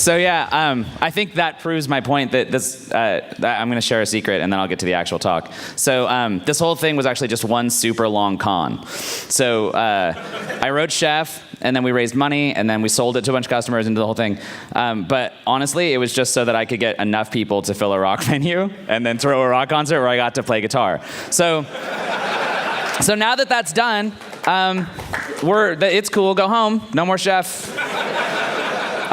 So yeah, I think that proves my point that this, that I'm going to share a secret and then I'll get to the actual talk. So this whole thing was actually just one super long con. So I wrote Chef, and then we raised money, and then we sold it to a bunch of customers and did the whole thing. But honestly, it was just so that I could get enough people to fill a rock venue and then throw a rock concert where I got to play guitar. So now that that's done, it's cool, go home, no more Chef.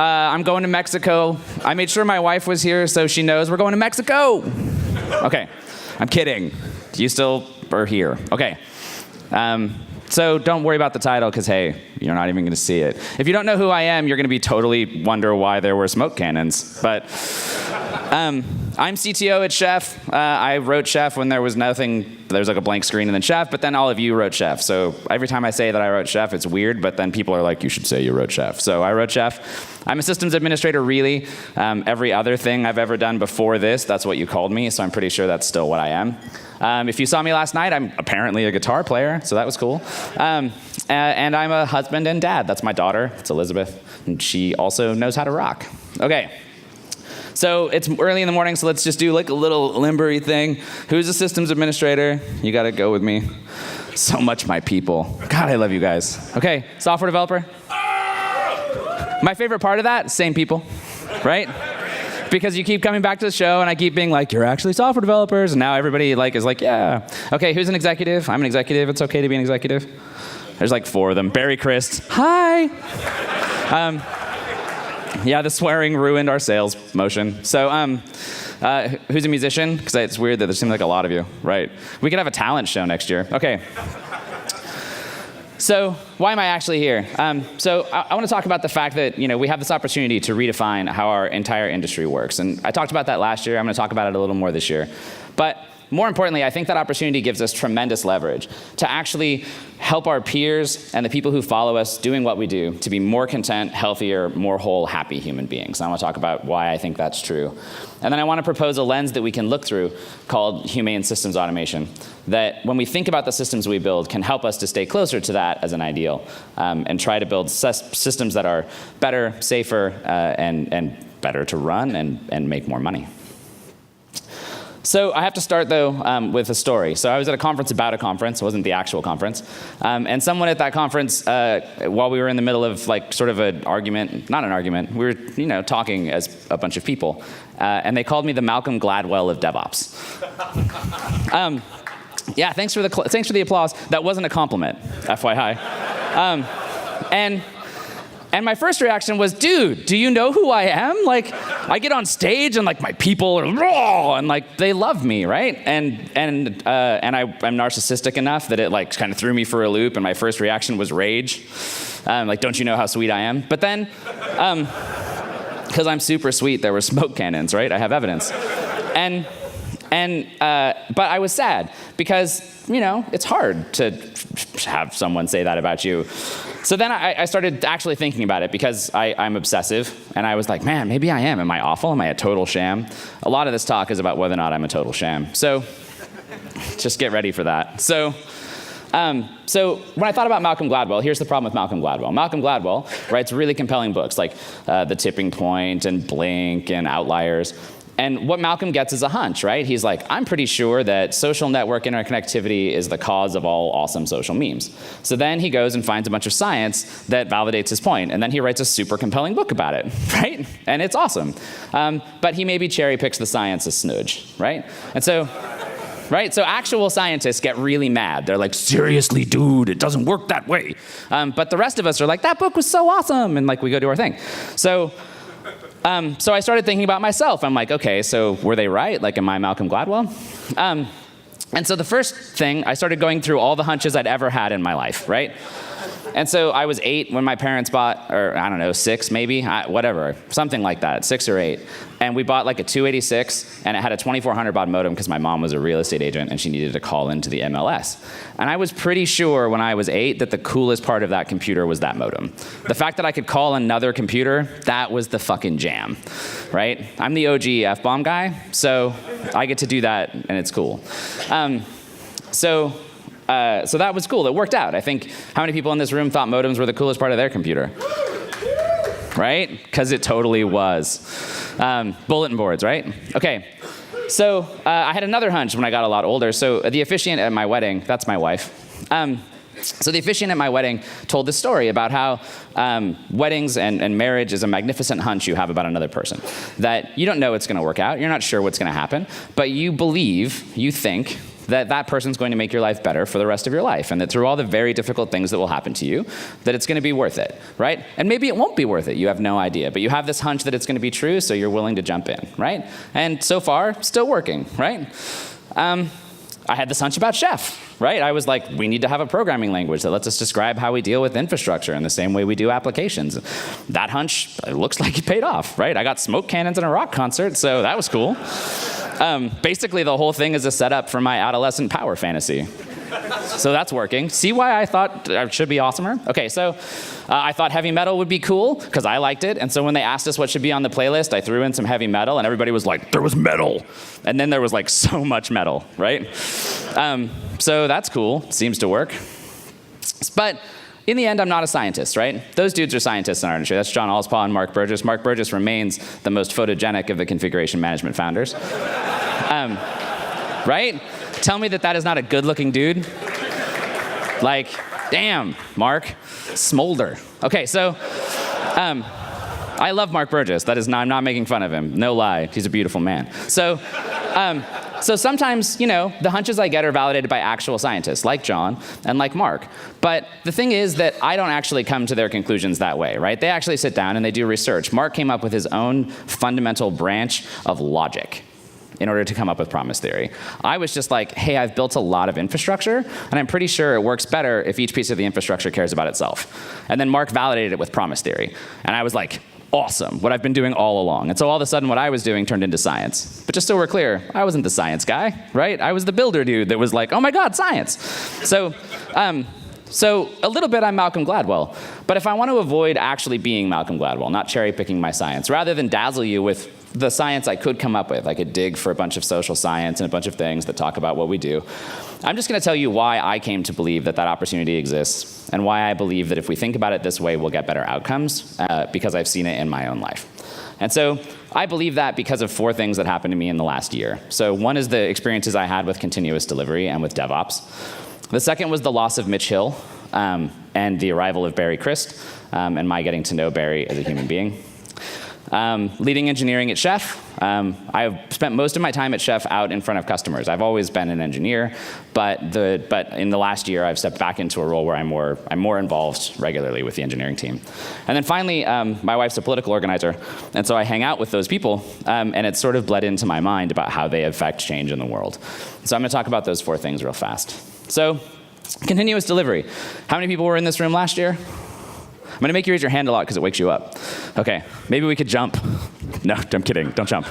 I'm going to Mexico. I made sure my wife was here so she knows we're going to Mexico. Okay, I'm kidding. You still are here. Okay. So don't worry about the title, because hey, you're not even going to see it. If you don't know who I am, you're going to be totally wonder why there were smoke cannons. But I'm CTO at Chef. I wrote Chef when there was nothing. There was like a blank screen and then Chef, but then all of you wrote Chef. So every time I say that I wrote Chef, it's weird, but then people are like, you should say you wrote Chef. So I wrote Chef. I'm a systems administrator, really. Every other thing I've ever done before this, that's what you called me, so I'm pretty sure that's still what I am. If you saw me last night, I'm apparently a guitar player, so that was cool. And I'm a husband and dad. That's my daughter. It's Elizabeth, and she also knows how to rock. Okay. So it's early in the morning, so let's just do like a little limbery thing. Who's a systems administrator? You gotta go with me. So much my people. God, I love you guys. Okay, software developer. My favorite part of that, same people, right? Because you keep coming back to the show and I keep being like, you're actually software developers, and now everybody is like, yeah. Okay, who's an executive? I'm an executive. It's okay to be an executive. There's like 4 of them. Barry Christ. Hi. Yeah, the swearing ruined our sales motion. So, who's a musician? Because it's weird that there seems like a lot of you, right? We could have a talent show next year. Okay. So, why am I actually here? So, I want to talk about the fact that, we have this opportunity to redefine how our entire industry works. And I talked about that last year. I'm going to talk about it a little more this year. But more importantly, I think that opportunity gives us tremendous leverage to actually help our peers and the people who follow us doing what we do to be more content, healthier, more whole, happy human beings. And I want to talk about why I think that's true. And then I want to propose a lens that we can look through called humane systems automation, that when we think about the systems we build can help us to stay closer to that as an ideal, and try to build systems that are better, safer, and better to run and make more money. So I have to start, though, with a story. So I was at a conference about a conference. It wasn't the actual conference. And someone at that conference, while we were in the middle of sort of an argument, not an argument, we were talking as a bunch of people. And they called me the Malcolm Gladwell of DevOps. Yeah, thanks for the applause. That wasn't a compliment, FYI. And my first reaction was, dude, do you know who I am? I get on stage and my people are raw and they love me, right? And I'm narcissistic enough that it kind of threw me for a loop, and my first reaction was rage. Don't you know how sweet I am? But then, because I'm super sweet, there were smoke cannons, right? I have evidence. But I was sad because, it's hard to have someone say that about you. So then I started actually thinking about it because I'm obsessive, and I was like, man, maybe I am. Am I awful? Am I a total sham? A lot of this talk is about whether or not I'm a total sham. So just get ready for that. So when I thought about Malcolm Gladwell, here's the problem with Malcolm Gladwell. Malcolm Gladwell writes really compelling books like The Tipping Point and Blink and Outliers. And what Malcolm gets is a hunch, right? He's like, I'm pretty sure that social network interconnectivity is the cause of all awesome social memes. So then he goes and finds a bunch of science that validates his point, and then he writes a super compelling book about it, right? And it's awesome. But he maybe cherry picks the science a smidge, right? And so, right? So actual scientists get really mad. They're like, seriously, dude, it doesn't work that way. But the rest of us are like, that book was so awesome, and we go do our thing. So I started thinking about myself. I'm like, okay, so were they right? Am I Malcolm Gladwell? And so the first thing, I started going through all the hunches I'd ever had in my life, right? And so I was 8 when my parents bought, or I don't know, 6 maybe, whatever, something like that, 6 or 8. And we bought a 286, and it had a 2400 baud modem because my mom was a real estate agent and she needed to call into the MLS. And I was pretty sure when I was 8 that the coolest part of that computer was that modem. The fact that I could call another computer, that was the fucking jam, right? I'm the OG F-bomb guy, so I get to do that and it's cool. So that was cool. It worked out. I think how many people in this room thought modems were the coolest part of their computer? right? Because it totally was. Bulletin boards, right? Okay. So I had another hunch when I got a lot older. So the officiant at my wedding, that's my wife. So the officiant at my wedding told this story about how weddings and marriage is a magnificent hunch you have about another person. That you don't know it's going to work out. You're not sure what's going to happen. But you believe, you think, that that person's going to make your life better for the rest of your life, and that through all the very difficult things that will happen to you, that it's going to be worth it, right? And maybe it won't be worth it. You have no idea. But you have this hunch that it's going to be true, so you're willing to jump in, right? And so far, still working, right? I had this hunch about Chef, right? I was like, we need to have a programming language that lets us describe how we deal with infrastructure in the same way we do applications. That hunch, it looks like it paid off, right? I got smoke cannons in a rock concert, so that was cool. Basically, the whole thing is a setup for my adolescent power fantasy. So that's working. See why I thought it should be awesomer? Okay, so I thought heavy metal would be cool because I liked it. And so when they asked us what should be on the playlist, I threw in some heavy metal and everybody was like, there was metal. And then there was like so much metal, right? So that's cool. Seems to work. But in the end, I'm not a scientist, right? Those dudes are scientists in our industry. That's John Allspaw and Mark Burgess. Mark Burgess remains the most photogenic of the configuration management founders. Right? Tell me that that is not a good-looking dude. Like, damn, Mark, smolder. Okay, so I love Mark Burgess. That is not, I'm not making fun of him. No lie, he's a beautiful man. So sometimes, you know, the hunches I get are validated by actual scientists, like John and like Mark. But the thing is that I don't actually come to their conclusions that way, right? They actually sit down and they do research. Mark came up with his own fundamental branch of logic in order to come up with promise theory. I was just like, hey, I've built a lot of infrastructure, and I'm pretty sure it works better if each piece of the infrastructure cares about itself. And then Mark validated it with promise theory. And I was like, awesome, what I've been doing all along. And so all of a sudden, what I was doing turned into science. But just so we're clear, I wasn't the science guy, right? I was the builder dude that was like, oh my God, science. So a little bit I'm Malcolm Gladwell. But if I want to avoid actually being Malcolm Gladwell, not cherry picking my science, rather than dazzle you with the science I could come up with, I could dig for a bunch of social science and a bunch of things that talk about what we do. I'm just going to tell you why I came to believe that that opportunity exists and why I believe that if we think about it this way, we'll get better outcomes because I've seen it in my own life. And so I believe that because of 4 things that happened to me in the last year. So one is the experiences I had with continuous delivery and with DevOps. The second was the loss of Mitch Hill and the arrival of Barry Christ and my getting to know Barry as a human being. Leading engineering at Chef. I've spent most of my time at Chef out in front of customers. I've always been an engineer, but in the last year, I've stepped back into a role where I'm more involved regularly with the engineering team. And then finally, my wife's a political organizer, and so I hang out with those people, and it's sort of bled into my mind about how they affect change in the world. So I'm going to talk about those 4 things real fast. So, continuous delivery. How many people were in this room last year? I'm going to make you raise your hand a lot because it wakes you up. Okay, maybe we could jump. No, I'm kidding. Don't jump.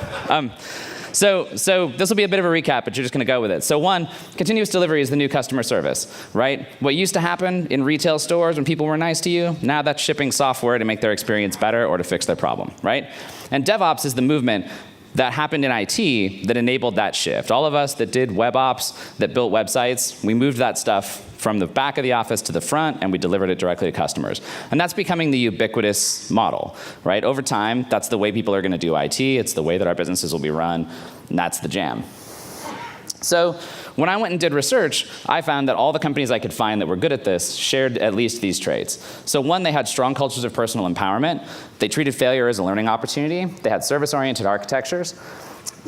So this will be a bit of a recap, but you're just going to go with it. So 1, continuous delivery is the new customer service, right? What used to happen in retail stores when people were nice to you, now that's shipping software to make their experience better or to fix their problem, right? And DevOps is the movement that happened in IT that enabled that shift. All of us that did web ops, that built websites, we moved that stuff from the back of the office to the front, and we delivered it directly to customers. And that's becoming the ubiquitous model, right? Over time, that's the way people are going to do IT. It's the way that our businesses will be run, and that's the jam. So when I went and did research, I found that all the companies I could find that were good at this shared at least these traits. So 1, they had strong cultures of personal empowerment. They treated failure as a learning opportunity. They had service-oriented architectures.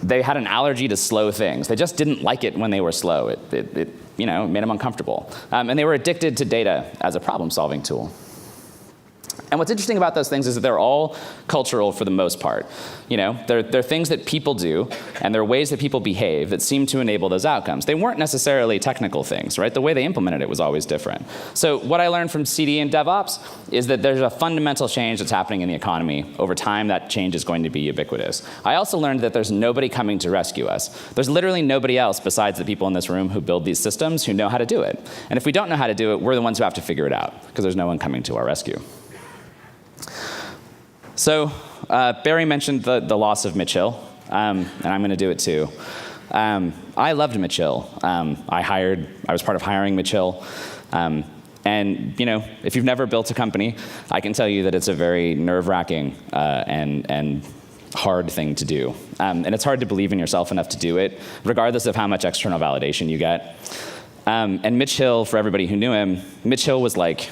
They had an allergy to slow things. They just didn't like it when they were slow. It made them uncomfortable. And they were addicted to data as a problem-solving tool. And what's interesting about those things is that they're all cultural for the most part. You know, they're things that people do, and they're ways that people behave that seem to enable those outcomes. They weren't necessarily technical things, right? The way they implemented it was always different. So what I learned from CD and DevOps is that there's a fundamental change that's happening in the economy. Over time, that change is going to be ubiquitous. I also learned that there's nobody coming to rescue us. There's literally nobody else besides the people in this room who build these systems who know how to do it. And if we don't know how to do it, we're the ones who have to figure it out, because there's no one coming to our rescue. So Barry mentioned the loss of Mitch Hill, and I'm going to do it too. I loved Mitch Hill. I was part of hiring Mitch Hill, and And if you've never built a company, I can tell you that it's a very nerve-wracking and hard thing to do. And it's hard to believe in yourself enough to do it, regardless of how much external validation you get. And Mitch Hill, for everybody who knew him, Mitch Hill was like,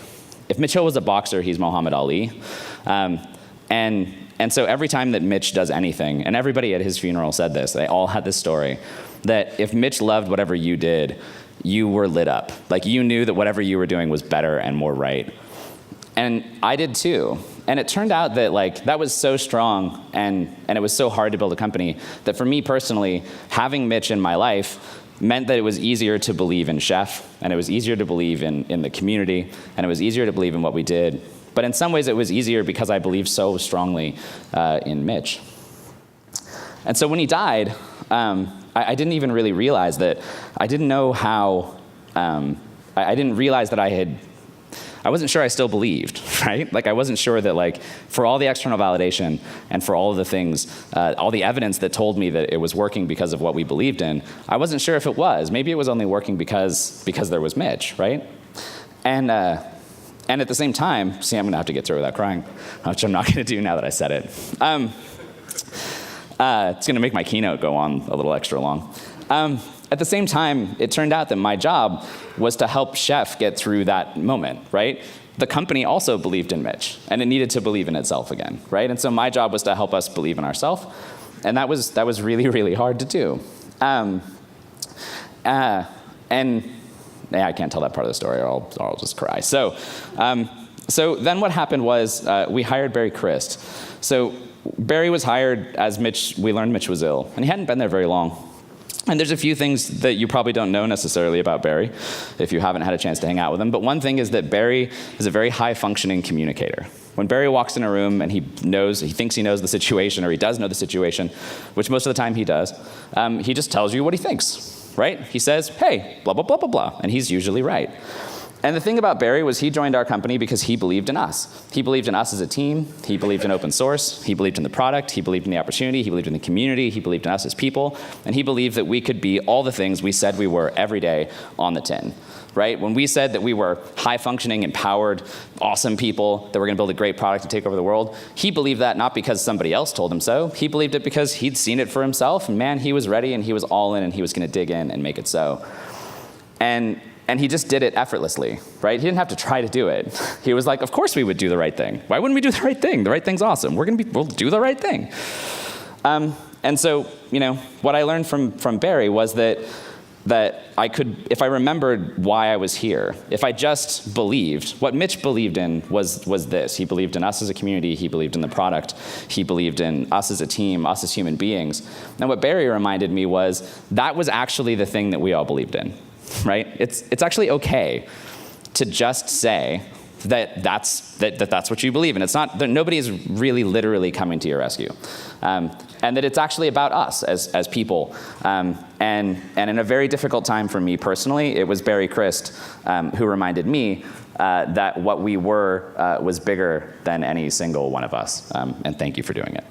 if Mitch Hill was a boxer, he's Muhammad Ali. And so every time that Mitch does anything, and everybody at his funeral said this, they all had this story, that if Mitch loved whatever you did, you were lit up. Like, you knew that whatever you were doing was better and more right. And I did too. And it turned out that that was so strong and it was so hard to build a company that for me personally, having Mitch in my life meant that it was easier to believe in Chef, and it was easier to believe in the community, and it was easier to believe in what we did. But in some ways it was easier because I believed so strongly in Mitch. And so when he died, I didn't even really realize that, I didn't know how, I didn't realize that I wasn't sure I still believed, right? I wasn't sure that for all the external validation and for all of the things, all the evidence that told me that it was working because of what we believed in, I wasn't sure if it was. Maybe it was only working because there was Mitch, right? And at the same time, see, I'm gonna have to get through without crying, which I'm not gonna do now that I said it. It's gonna make my keynote go on a little extra long. At the same time, it turned out that my job was to help Chef get through that moment, right? The company also believed in Mitch, and it needed to believe in itself again, right? And so my job was to help us believe in ourselves, and that was really, really hard to do. And I can't tell that part of the story, or I'll just cry. So then what happened was we hired Barry Christ. So Barry was hired as we learned Mitch was ill, and he hadn't been there very long. And there's a few things that you probably don't know necessarily about Barry if you haven't had a chance to hang out with him. But one thing is that Barry is a very high-functioning communicator. When Barry walks in a room and he thinks he knows the situation, or he does know the situation, which most of the time he does, he just tells you what he thinks, right? He says, hey, blah, blah, blah, blah, blah, and he's usually right. And the thing about Barry was he joined our company because he believed in us. He believed in us as a team. He believed in open source. He believed in the product. He believed in the opportunity. He believed in the community. He believed in us as people. And he believed that we could be all the things we said we were every day on the tin, right? When we said that we were high-functioning, empowered, awesome people, that we're going to build a great product to take over the world, he believed that not because somebody else told him so. He believed it because he'd seen it for himself, and man, he was ready, and he was all in, and he was going to dig in and make it so. And he just did it effortlessly, right? He didn't have to try to do it. He was like, of course we would do the right thing. Why wouldn't we do the right thing? The right thing's awesome. We'll do the right thing. And so, what I learned from Barry was that I could, if I remembered why I was here, if I just believed, what Mitch believed in was this. He believed in us as a community. He believed in the product. He believed in us as a team, us as human beings. And what Barry reminded me was that was actually the thing that we all believed in. Right? It's actually okay to just say that's what you believe in. It's not that nobody is really literally coming to your rescue, and that it's actually about us as people. And in a very difficult time for me personally, it was Barry Christ who reminded me that what we were was bigger than any single one of us. And thank you for doing it.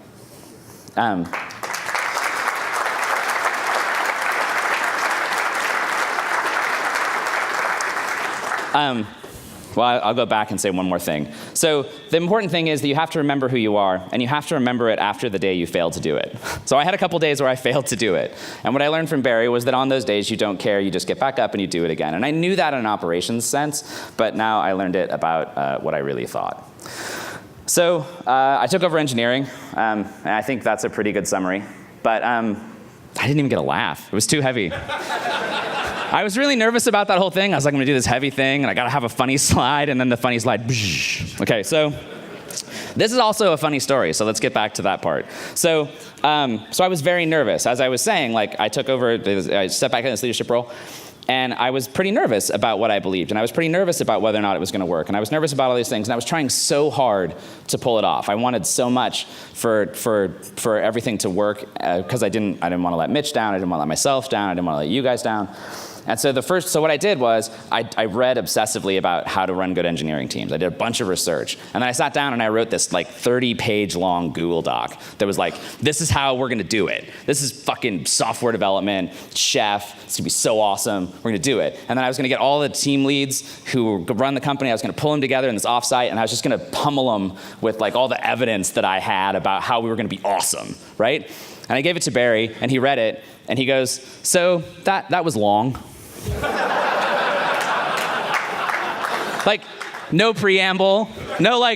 Well, I'll go back and say one more thing. So the important thing is that you have to remember who you are, and you have to remember it after the day you failed to do it. So I had a couple days where I failed to do it. And what I learned from Barry was that on those days you don't care, you just get back up and you do it again. And I knew that in an operations sense, but now I learned it about what I really thought. So I took over engineering, and I think that's a pretty good summary. But I didn't even get a laugh. It was too heavy. I was really nervous about that whole thing. I was like, I'm gonna do this heavy thing, and I gotta have a funny slide, and then the funny slide, okay, so this is also a funny story, so let's get back to that part. So I was very nervous. As I was saying, I took over, I stepped back in this leadership role, and I was pretty nervous about what I believed, and I was pretty nervous about whether or not it was gonna work, and I was nervous about all these things, and I was trying so hard to pull it off. I wanted so much for everything to work, because I didn't wanna let Mitch down, I didn't wanna let myself down, I didn't wanna let you guys down. And so what I did was I read obsessively about how to run good engineering teams. I did a bunch of research. And then I sat down and I wrote this like 30-page long Google Doc that was like, this is how we're gonna do it. This is fucking software development, chef, it's gonna be so awesome, we're gonna do it. And then I was gonna get all the team leads who run the company, I was gonna pull them together in this offsite, and I was just gonna pummel them with like all the evidence that I had about how we were gonna be awesome, right? And I gave it to Barry, and he read it, and he goes, so that was long. Like, no preamble, no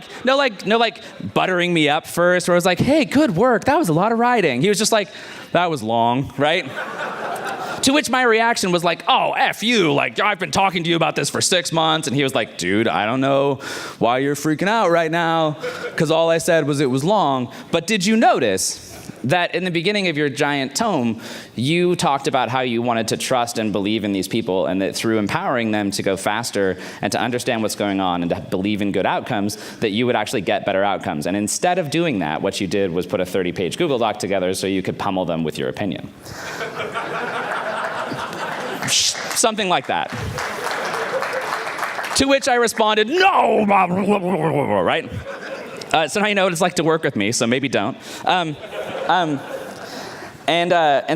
buttering me up first, where I was like, hey, good work, that was a lot of writing. He was just like, that was long, right? To which my reaction was like, oh, F you, like, I've been talking to you about this for 6 months. And he was like, dude, I don't know why you're freaking out right now, because all I said was it was long. But did you notice that in the beginning of your giant tome, you talked about how you wanted to trust and believe in these people, and that through empowering them to go faster and to understand what's going on and to believe in good outcomes, that you would actually get better outcomes. And instead of doing that, what you did was put a 30-page Google Doc together so you could pummel them with your opinion. Something like that. To which I responded, no, right? So now you know what it's like to work with me, so maybe don't. And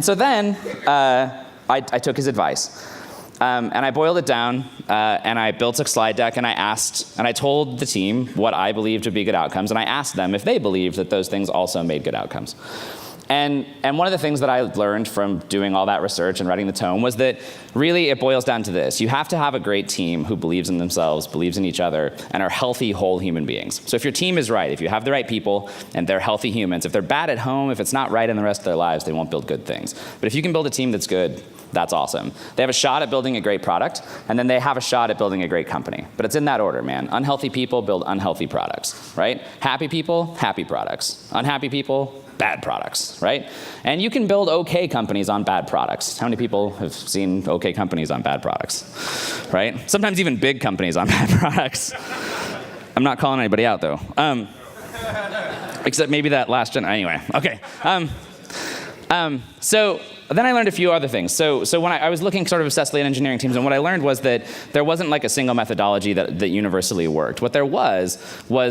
so then I took his advice. And I boiled it down, and I built a slide deck, and I told the team what I believed would be good outcomes, and I asked them if they believed that those things also made good outcomes. And one of the things that I learned from doing all that research and writing the tome was that really it boils down to this. You have to have a great team who believes in themselves, believes in each other, and are healthy, whole human beings. So if your team is right, if you have the right people and they're healthy humans, if they're bad at home, if it's not right in the rest of their lives, they won't build good things. But if you can build a team that's good, that's awesome. They have a shot at building a great product, and then they have a shot at building a great company. But it's in that order, man. Unhealthy people build unhealthy products, right? Happy people, happy products. Unhappy people, bad products, right? And you can build okay companies on bad products. How many people have seen okay companies on bad products, right? Sometimes even big companies on bad products. I'm not calling anybody out, though. Except maybe that last gen, anyway, okay. So then I learned a few other things. So when I was looking sort of obsessively at engineering teams, and what I learned was that there wasn't like a single methodology that universally worked. What there was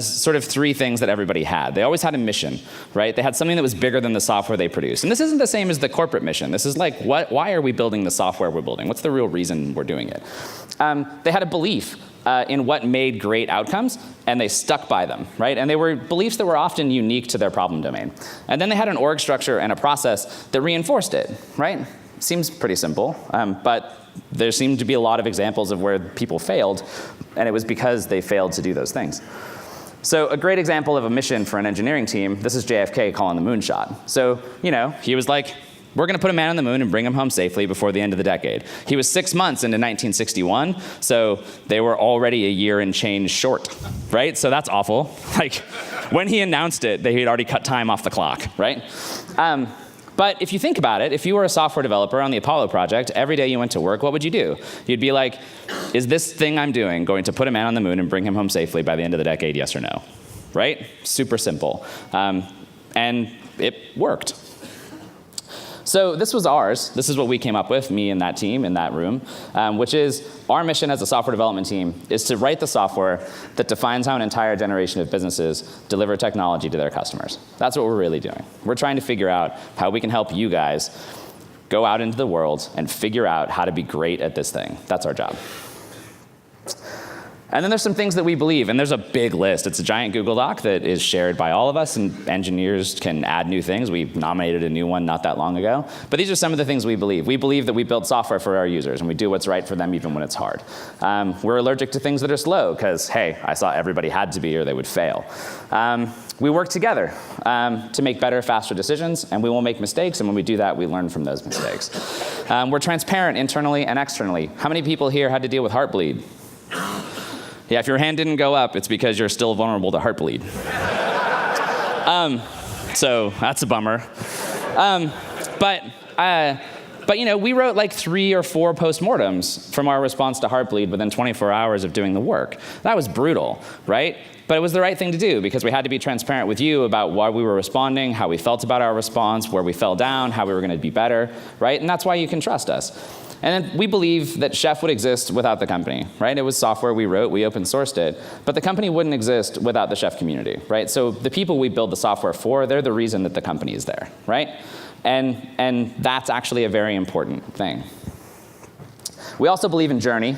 sort of three things that everybody had. They always had a mission, right? They had something that was bigger than the software they produced. And this isn't the same as the corporate mission. This is like, why are we building the software we're building? What's the real reason we're doing it? They had a belief in what made great outcomes, and they stuck by them, right? And they were beliefs that were often unique to their problem domain. And then they had an org structure and a process that reinforced it, right? Seems pretty simple, but there seemed to be a lot of examples of where people failed, and it was because they failed to do those things. So a great example of a mission for an engineering team, this is JFK calling the moonshot. So, he was like, we're going to put a man on the moon and bring him home safely before the end of the decade. He was 6 months into 1961, so they were already a year and change short, right? So that's awful. Like, when he announced it, they had already cut time off the clock, right? But if you think about it, if you were a software developer on the Apollo project, every day you went to work, what would you do? You'd be like, is this thing I'm doing going to put a man on the moon and bring him home safely by the end of the decade, yes or no? Right? Super simple. And it worked. So this was ours. This is what we came up with, me and that team in that room, which is our mission as a software development team is to write the software that defines how an entire generation of businesses deliver technology to their customers. That's what we're really doing. We're trying to figure out how we can help you guys go out into the world and figure out how to be great at this thing. That's our job. And then there's some things that we believe, and there's a big list. It's a giant Google Doc that is shared by all of us, and engineers can add new things. We nominated a new one not that long ago. But these are some of the things we believe. We believe that we build software for our users, and we do what's right for them even when it's hard. We're allergic to things that are slow, because, hey, I saw everybody had to be or they would fail. We work together to make better, faster decisions, and we will make mistakes, and when we do that, we learn from those mistakes. We're transparent internally and externally. How many people here had to deal with Heartbleed? Yeah, if your hand didn't go up, it's because you're still vulnerable to Heartbleed. So that's a bummer. But we wrote like 3 or 4 postmortems from our response to Heartbleed within 24 hours of doing the work. That was brutal, right? But it was the right thing to do because we had to be transparent with you about why we were responding, how we felt about our response, where we fell down, how we were going to be better, right? And that's why you can trust us. And then we believe that Chef would exist without the company, right? It was software we wrote, we open sourced it, but the company wouldn't exist without the Chef community, right? So the people we build the software for, they're the reason that the company is there, right? And that's actually a very important thing. We also believe in Journey.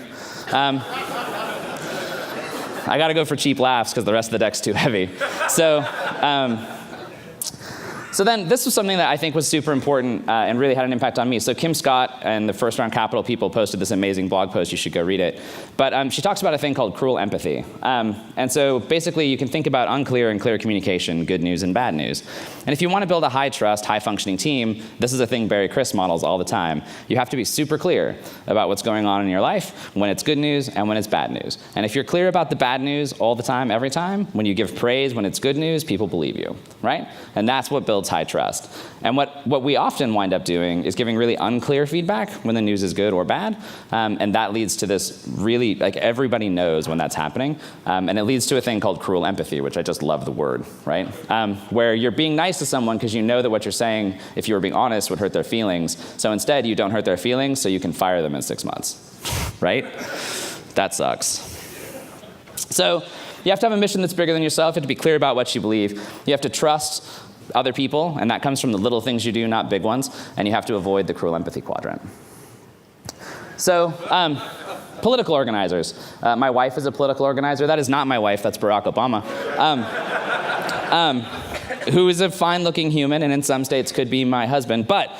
I got to go for cheap laughs because the rest of the deck's too heavy. So then this was something that I think was super important and really had an impact on me. So Kim Scott and the First Round Capital people posted this amazing blog post. You should go read it. But she talks about a thing called cruel empathy. And so basically you can think about unclear and clear communication, good news and bad news. And if you want to build a high trust, high functioning team, this is a thing Barry Criss models all the time. You have to be super clear about what's going on in your life, when it's good news and when it's bad news. And if you're clear about the bad news all the time, every time, when you give praise when it's good news, people believe you, right? And that's what builds high trust. And what we often wind up doing is giving really unclear feedback when the news is good or bad. And that leads to this really, like everybody knows when that's happening. And it leads to a thing called cruel empathy, which I just love the word, right? Where you're being nice to someone because you know that what you're saying, if you were being honest, would hurt their feelings. So instead, you don't hurt their feelings, so you can fire them in 6 months, right? That sucks. So you have to have a mission that's bigger than yourself. You have to be clear about what you believe. You have to trust other people, and that comes from the little things you do, not big ones, and you have to avoid the cruel empathy quadrant. So, political organizers. My wife is a political organizer. That is not my wife, that's Barack Obama. Who is a fine-looking human, and in some states could be my husband, but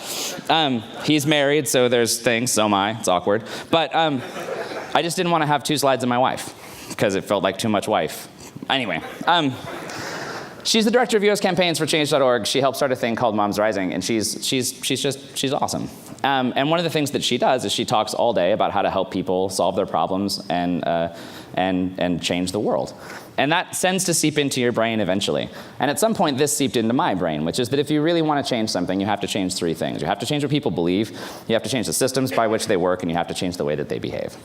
he's married, so there's things, so am I, it's awkward. But I just didn't want to have 2 slides of my wife, because it felt like too much wife. Anyway, she's the director of U.S. campaigns for Change.org. She helped start a thing called Moms Rising, and she's awesome. And one of the things that she does is she talks all day about how to help people solve their problems and change the world. And that tends to seep into your brain eventually. And at some point, this seeped into my brain, which is that if you really want to change something, you have to change 3 things. You have to change what people believe, you have to change the systems by which they work, and you have to change the way that they behave.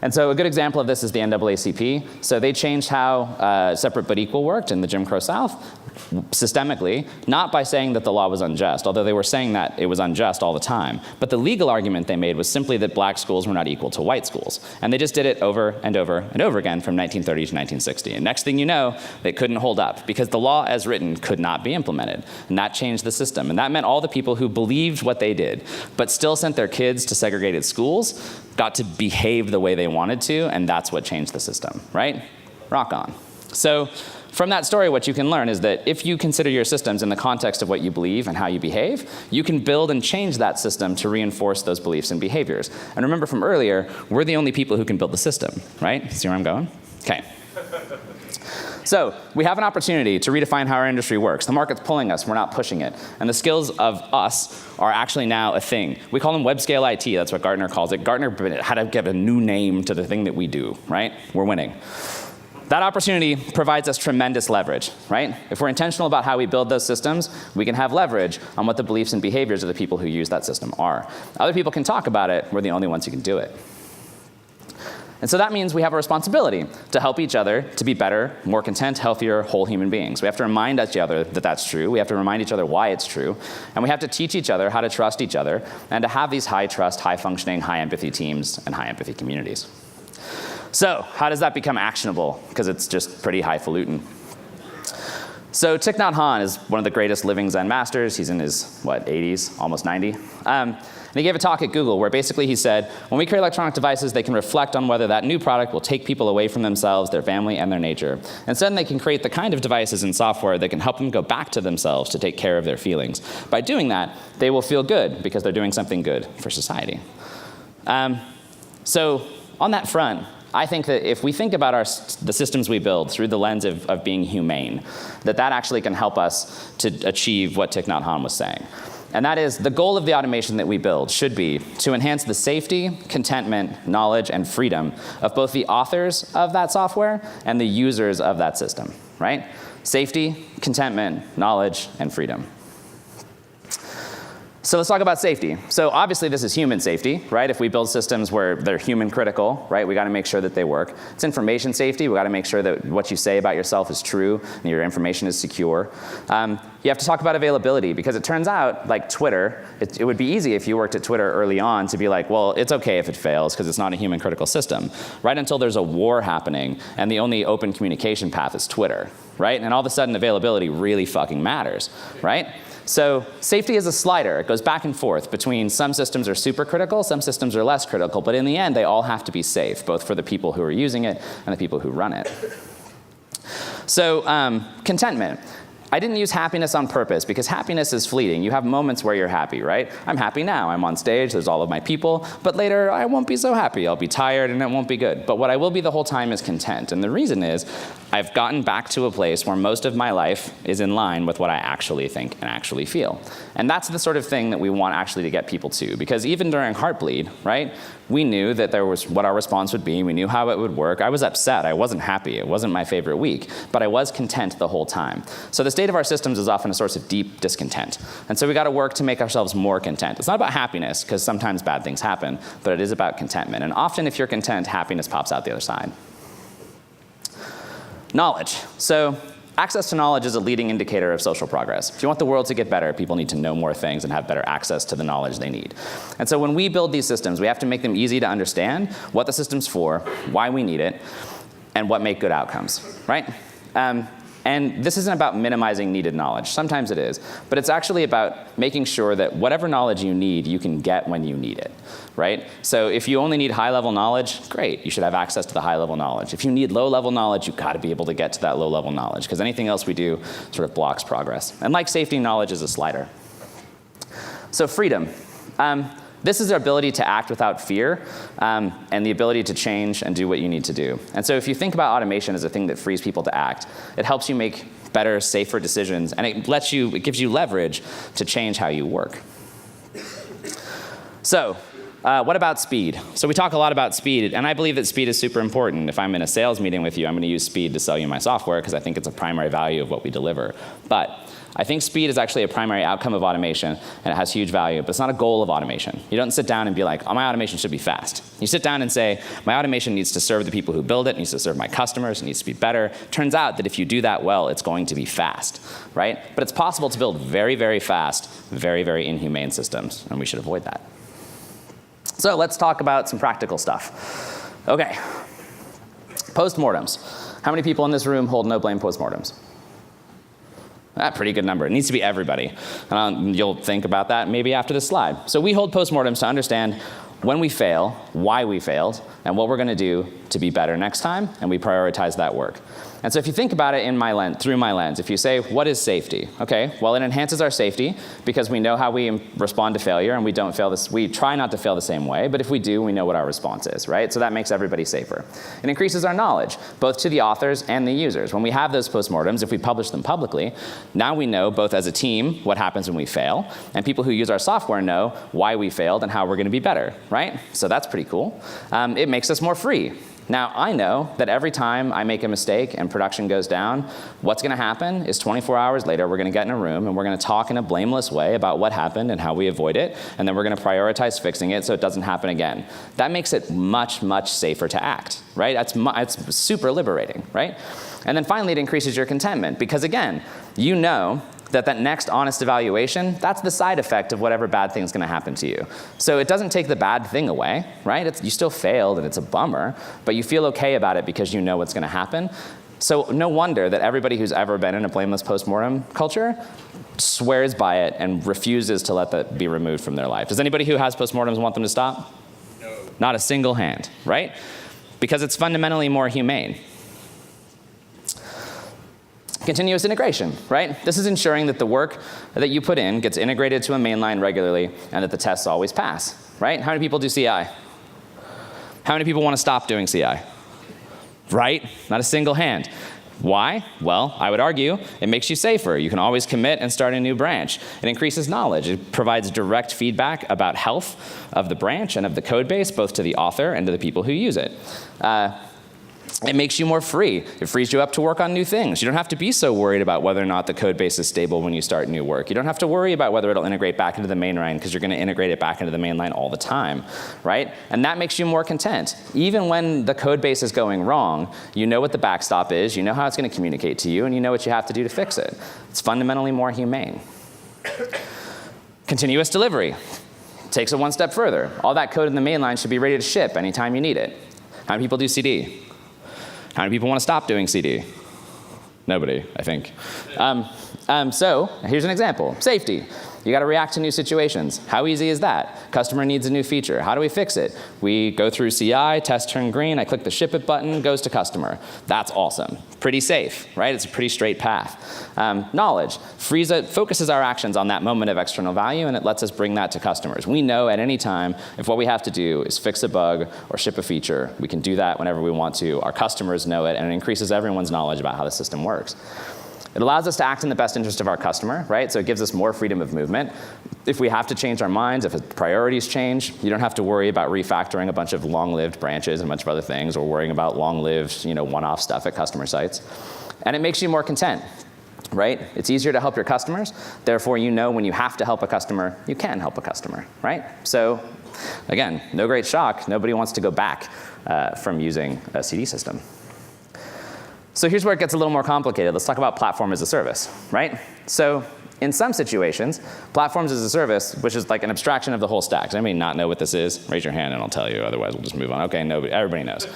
And so a good example of this is the NAACP. So they changed how separate but equal worked in the Jim Crow South systemically, not by saying that the law was unjust, although they were saying that it was unjust all the time. But the legal argument they made was simply that black schools were not equal to white schools. And they just did it over and over and over again from 1930 to 1960. And next thing you know, they couldn't hold up because the law as written could not be implemented. And that changed the system. And that meant all the people who believed what they did, but still sent their kids to segregated schools, got to behave the way they wanted to, and that's what changed the system, right? Rock on. So from that story, what you can learn is that if you consider your systems in the context of what you believe and how you behave, you can build and change that system to reinforce those beliefs and behaviors. And remember from earlier, we're the only people who can build the system, right? See where I'm going? Okay. So we have an opportunity to redefine how our industry works. The market's pulling us, we're not pushing it. And the skills of us are actually now a thing. We call them web scale IT, that's what Gartner calls it. Gartner had to give a new name to the thing that we do, right? We're winning. That opportunity provides us tremendous leverage, right? If we're intentional about how we build those systems, we can have leverage on what the beliefs and behaviors of the people who use that system are. Other people can talk about it, we're the only ones who can do it. And so that means we have a responsibility to help each other to be better, more content, healthier, whole human beings. We have to remind each other that that's true. We have to remind each other why it's true. And we have to teach each other how to trust each other and to have these high trust, high functioning, high empathy teams and high empathy communities. So how does that become actionable? Because it's just pretty highfalutin. So Thich Nhat Hanh is one of the greatest living Zen masters. He's in his, 80s, almost 90. And he gave a talk at Google where basically he said, when we create electronic devices, they can reflect on whether that new product will take people away from themselves, their family, and their nature. Instead, they can create the kind of devices and software that can help them go back to themselves to take care of their feelings. By doing that, they will feel good because they're doing something good for society. So on that front, I think that if we think about the systems we build through the lens of being humane, that actually can help us to achieve what Thich Nhat Hanh was saying. And that is, the goal of the automation that we build should be to enhance the safety, contentment, knowledge, and freedom of both the authors of that software and the users of that system, right? Safety, contentment, knowledge, and freedom. So let's talk about safety. So obviously this is human safety, right? If we build systems where they're human critical, right, we got to make sure that they work. It's information safety. We got to make sure that what you say about yourself is true and your information is secure. You have to talk about availability, because it turns out, like Twitter, it would be easy if you worked at Twitter early on to be like, well, it's okay if it fails because it's not a human critical system, right until there's a war happening and the only open communication path is Twitter, right? And all of a sudden availability really fucking matters, right? So safety is a slider. It goes back and forth between some systems are super critical, some systems are less critical, but in the end they all have to be safe, both for the people who are using it and the people who run it. So contentment. I didn't use happiness on purpose because happiness is fleeting. You have moments where you're happy, right? I'm happy now. I'm on stage. There's all of my people. But later, I won't be so happy. I'll be tired, and it won't be good. But what I will be the whole time is content. And the reason is I've gotten back to a place where most of my life is in line with what I actually think and actually feel. And that's the sort of thing that we want actually to get people to. Because even during Heartbleed, right, we knew that there was what our response would be. We knew how it would work. I was upset. I wasn't happy. It wasn't my favorite week. But I was content the whole time. So the state of our systems is often a source of deep discontent. And so we got to work to make ourselves more content. It's not about happiness, because sometimes bad things happen, but it is about contentment. And often if you're content, happiness pops out the other side. Knowledge. So access to knowledge is a leading indicator of social progress. If you want the world to get better, people need to know more things and have better access to the knowledge they need. And so when we build these systems, we have to make them easy to understand what the system's for, why we need it, and what make good outcomes, right? And this isn't about minimizing needed knowledge. Sometimes it is. But it's actually about making sure that whatever knowledge you need, you can get when you need it, right? So if you only need high-level knowledge, great. You should have access to the high-level knowledge. If you need low-level knowledge, you've got to be able to get to that low-level knowledge, because anything else we do sort of blocks progress. And like safety, knowledge is a slider. So freedom. This is our ability to act without fear, and the ability to change and do what you need to do. And so if you think about automation as a thing that frees people to act, it helps you make better, safer decisions, and it gives you leverage to change how you work. So what about speed? So we talk a lot about speed, and I believe that speed is super important. If I'm in a sales meeting with you, I'm going to use speed to sell you my software because I think it's a primary value of what we deliver. But I think speed is actually a primary outcome of automation, and it has huge value, but it's not a goal of automation. You don't sit down and be like, oh, my automation should be fast. You sit down and say, my automation needs to serve the people who build it, needs to serve my customers, it needs to be better. Turns out that if you do that well, it's going to be fast, right? But it's possible to build very, very fast, very, very inhumane systems, and we should avoid that. So let's talk about some practical stuff. Okay, postmortems. How many people in this room hold no-blame postmortems? A pretty good number. It needs to be everybody. You'll think about that maybe after this slide. So we hold postmortems to understand when we fail, why we failed, and what we're going to do to be better next time, and we prioritize that work. And so if you think about it through my lens, if you say, what is safety? Okay, well, it enhances our safety because we know how we respond to failure, and we try not to fail the same way, but if we do, we know what our response is, right? So that makes everybody safer. It increases our knowledge, both to the authors and the users. When we have those postmortems, if we publish them publicly, now we know, both as a team, what happens when we fail, and people who use our software know why we failed and how we're going to be better, right? So that's pretty cool. It makes us more free. Now, I know that every time I make a mistake and production goes down, what's going to happen is 24 hours later, we're going to get in a room and we're going to talk in a blameless way about what happened and how we avoid it, and then we're going to prioritize fixing it so it doesn't happen again. That makes it much, much safer to act, right? It's super liberating, right? And then finally, it increases your contentment because, again, you know that next honest evaluation, that's the side effect of whatever bad thing is going to happen to you. So it doesn't take the bad thing away, right? You still failed and it's a bummer, but you feel okay about it because you know what's going to happen. So no wonder that everybody who's ever been in a blameless postmortem culture swears by it and refuses to let that be removed from their life. Does anybody who has postmortems want them to stop? No. Not a single hand, right? Because it's fundamentally more humane. Continuous integration, right? This is ensuring that the work that you put in gets integrated to a mainline regularly and that the tests always pass, right? How many people do CI? How many people want to stop doing CI? Right? Not a single hand. Why? Well, I would argue it makes you safer. You can always commit and start a new branch. It increases knowledge. It provides direct feedback about health of the branch and of the code base, both to the author and to the people who use it. It makes you more free. It frees you up to work on new things. You don't have to be so worried about whether or not the code base is stable when you start new work. You don't have to worry about whether it'll integrate back into the main line because you're going to integrate it back into the main line all the time, right? And that makes you more content. Even when the code base is going wrong, you know what the backstop is, you know how it's going to communicate to you, and you know what you have to do to fix it. It's fundamentally more humane. Continuous delivery takes it one step further. All that code in the main line should be ready to ship anytime you need it. How many people do CD? How many people want to stop doing CD? Nobody, I think. So here's an example. Safety. You got to react to new situations. How easy is that? Customer needs a new feature. How do we fix it? We go through CI, test turn green, I click the ship it button, goes to customer. That's awesome. Pretty safe, right? It's a pretty straight path. Knowledge focuses our actions on that moment of external value, and it lets us bring that to customers. We know at any time if what we have to do is fix a bug or ship a feature, we can do that whenever we want to. Our customers know it, and it increases everyone's knowledge about how the system works. It allows us to act in the best interest of our customer, right? So it gives us more freedom of movement. If we have to change our minds, if priorities change, you don't have to worry about refactoring a bunch of long-lived branches and a bunch of other things, or worrying about long-lived, one-off stuff at customer sites. And it makes you more content, right? It's easier to help your customers. Therefore, you know when you have to help a customer, you can help a customer, right? So again, no great shock. Nobody wants to go back from using a CD system. So here's where it gets a little more complicated. Let's talk about platform as a service, right? So in some situations, platforms as a service, which is like an abstraction of the whole stack. Does anybody not know what this is? Raise your hand and I'll tell you, otherwise we'll just move on. Okay, nobody, everybody knows.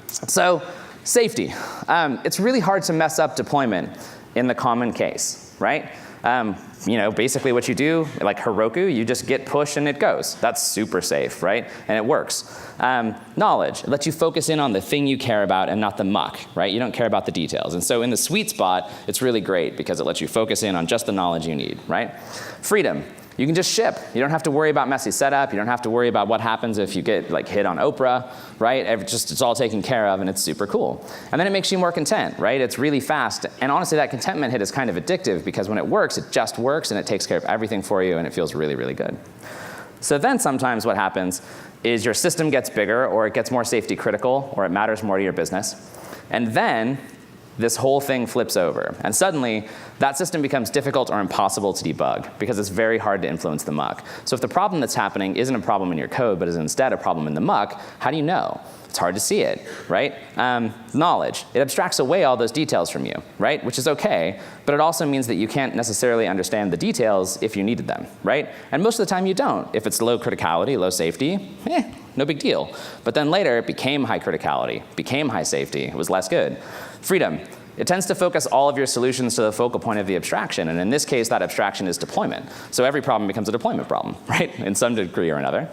So safety. It's really hard to mess up deployment in the common case, right? Basically what you do, like Heroku, you just git push and it goes. That's super safe, right? And it works. Knowledge, it lets you focus in on the thing you care about and not the muck, right? You don't care about the details. And so in the sweet spot, it's really great because it lets you focus in on just the knowledge you need, right? Freedom. You can just ship. You don't have to worry about messy setup. You don't have to worry about what happens if you get hit on Oprah, right? It's all taken care of and it's super cool. And then it makes you more content, right? It's really fast. And honestly, that contentment hit is kind of addictive because when it works, it just works and it takes care of everything for you and it feels really, really good. So then sometimes what happens is your system gets bigger or it gets more safety critical or it matters more to your business. And then this whole thing flips over. And suddenly, that system becomes difficult or impossible to debug because it's very hard to influence the muck. So if the problem that's happening isn't a problem in your code, but is instead a problem in the muck, how do you know? It's hard to see it, right? Knowledge. It abstracts away all those details from you, right? Which is okay, but it also means that you can't necessarily understand the details if you needed them, right? And most of the time you don't. If it's low criticality, low safety, no big deal. But then later it became high criticality, became high safety, it was less good. Freedom. It tends to focus all of your solutions to the focal point of the abstraction, and in this case, that abstraction is deployment. So every problem becomes a deployment problem, right, in some degree or another.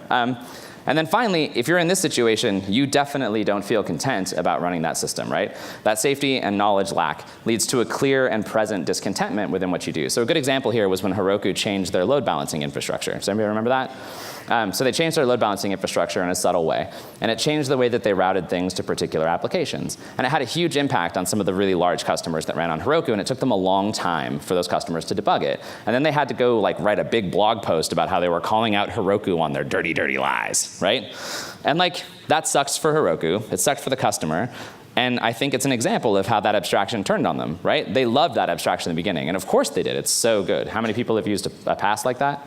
And then finally, if you're in this situation, you definitely don't feel content about running that system, right? That safety and knowledge lack leads to a clear and present discontentment within what you do. So a good example here was when Heroku changed their load balancing infrastructure. Does anybody remember that? So they changed their load balancing infrastructure in a subtle way, and it changed the way that they routed things to particular applications. And it had a huge impact on some of the really large customers that ran on Heroku, and it took them a long time for those customers to debug it. And then they had to go write a big blog post about how they were calling out Heroku on their dirty, dirty lies, right? And that sucks for Heroku, it sucked for the customer, and I think it's an example of how that abstraction turned on them, right? They loved that abstraction in the beginning, and of course they did, it's so good. How many people have used a pass like that?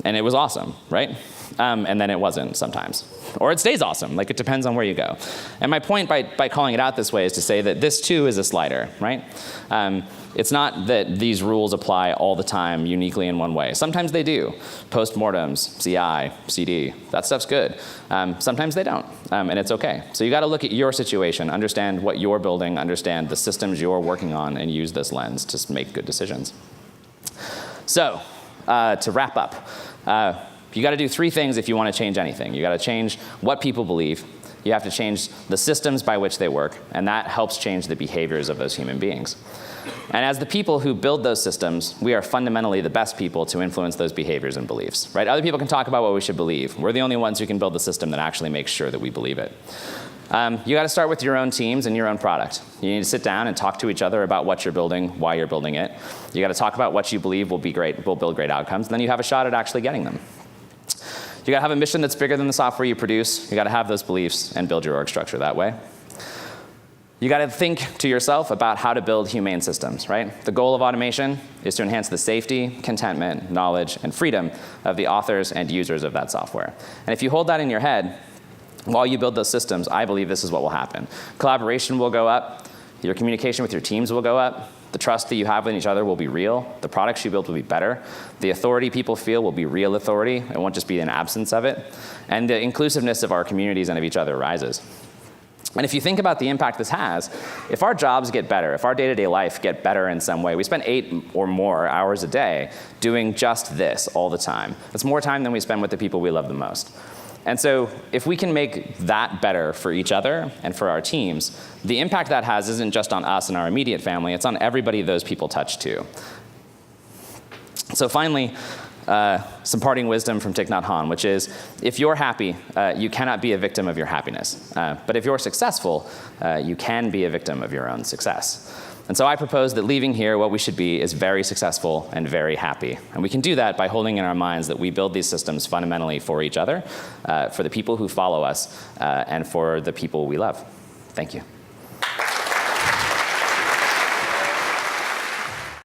And it was awesome, right? And then it wasn't sometimes. Or it stays awesome, it depends on where you go. And my point by calling it out this way is to say that this too is a slider, right? It's not that these rules apply all the time uniquely in one way. Sometimes they do. Postmortems, CI, CD, that stuff's good. Sometimes they don't, and it's okay. So you gotta look at your situation, understand what you're building, understand the systems you're working on, and use this lens to make good decisions. So, to wrap up, you got to do three things if you want to change anything. You got to change what people believe. You have to change the systems by which they work, and that helps change the behaviors of those human beings. And as the people who build those systems, we are fundamentally the best people to influence those behaviors and beliefs, right? Other people can talk about what we should believe. We're the only ones who can build the system that actually makes sure that we believe it. You got to start with your own teams and your own product. You need to sit down and talk to each other about what you're building, why you're building it. You got to talk about what you believe will be great, will build great outcomes, and then you have a shot at actually getting them. You got to have a mission that's bigger than the software you produce. You got to have those beliefs and build your org structure that way. You got to think to yourself about how to build humane systems, right? The goal of automation is to enhance the safety, contentment, knowledge, and freedom of the authors and users of that software. And if you hold that in your head, while you build those systems, I believe this is what will happen. Collaboration will go up, your communication with your teams will go up, the trust that you have with each other will be real, the products you build will be better, the authority people feel will be real authority, it won't just be an absence of it, and the inclusiveness of our communities and of each other rises. And if you think about the impact this has, if our jobs get better, if our day-to-day life get better in some way, we spend 8 or more hours a day doing just this all the time. That's more time than we spend with the people we love the most. And so if we can make that better for each other and for our teams, the impact that has isn't just on us and our immediate family, it's on everybody those people touch too. So finally, some parting wisdom from Thich Nhat Hanh, which is, if you're happy, you cannot be a victim of your happiness. But if you're successful, you can be a victim of your own success. And so I propose that leaving here, what we should be is very successful and very happy. And we can do that by holding in our minds that we build these systems fundamentally for each other, for the people who follow us, and for the people we love. Thank you.